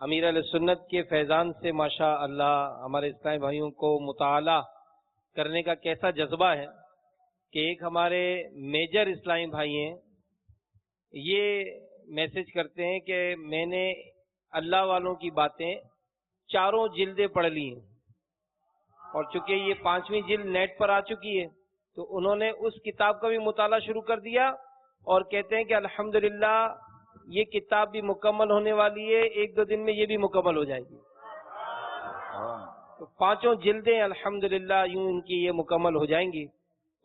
امیر اہل سنت کے فیضان سے ماشاء اللہ ہمارے اسلامی بھائیوں کو مطالعہ کرنے کا کیسا جذبہ ہے کہ ایک ہمارے میجر اسلامی بھائی ہیں، یہ میسج کرتے ہیں کہ میں نے اللہ والوں کی باتیں 4 جلدیں پڑھ لی ہیں، اور چونکہ یہ 5ویں جلد نیٹ پر آ چکی ہے تو انہوں نے اس کتاب کا بھی مطالعہ شروع کر دیا، اور کہتے ہیں کہ الحمدللہ یہ کتاب بھی مکمل ہونے والی ہے، 1-2 دن میں یہ بھی مکمل ہو جائے گی۔ تو 5 جلدیں الحمدللہ یوں ان کی یہ مکمل ہو جائیں گی۔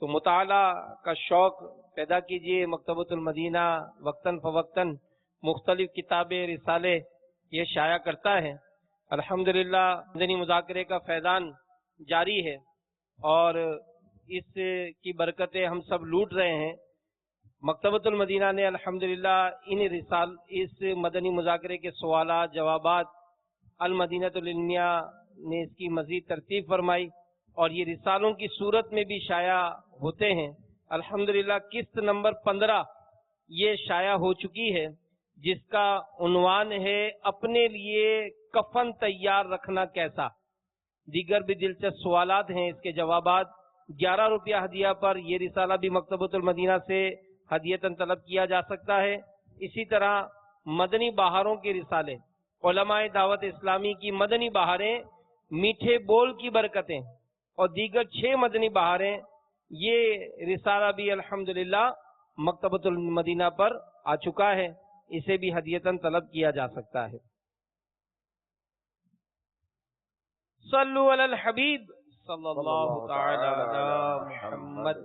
تو مطالعہ کا شوق پیدا کیجئے۔ مکتبۃ المدینہ وقتاً فوقتاً مختلف کتابیں، رسالے یہ شائع کرتا ہے۔ الحمدللہ مدنی مذاکرے کا فیضان جاری ہے، اور اس کی برکتیں ہم سب لوٹ رہے ہیں۔ مکتبۃ المدینہ نے الحمدللہ اس مدنی مذاکرے کے سوالات جوابات المدینۃ العلمیہ نے اس کی مزید ترتیب فرمائی، اور یہ رسالوں کی صورت میں بھی شائع ہوتے ہیں۔ الحمدللہ قسط نمبر 15 یہ شائع ہو چکی ہے، جس کا عنوان ہے اپنے لیے کفن تیار رکھنا کیسا۔ دیگر بھی دلچسپ سوالات ہیں، اس کے جوابات 11 روپیہ ہدیہ پر یہ رسالہ بھی مکتبۃ المدینہ سے ہدیتاً طلب کیا جا سکتا ہے۔ اسی طرح مدنی بہاروں کے رسالے، علماء دعوت اسلامی کی مدنی بہاریں، میٹھے بول کی برکتیں، اور دیگر 6 مدنی بہاریں، یہ رسالہ بھی الحمدللہ مکتبۃ المدینہ پر آ چکا ہے، اسے بھی ہدیتاً طلب کیا جا سکتا ہے۔ صلو علی الحبیب صلی اللہ تعالی علی محمد۔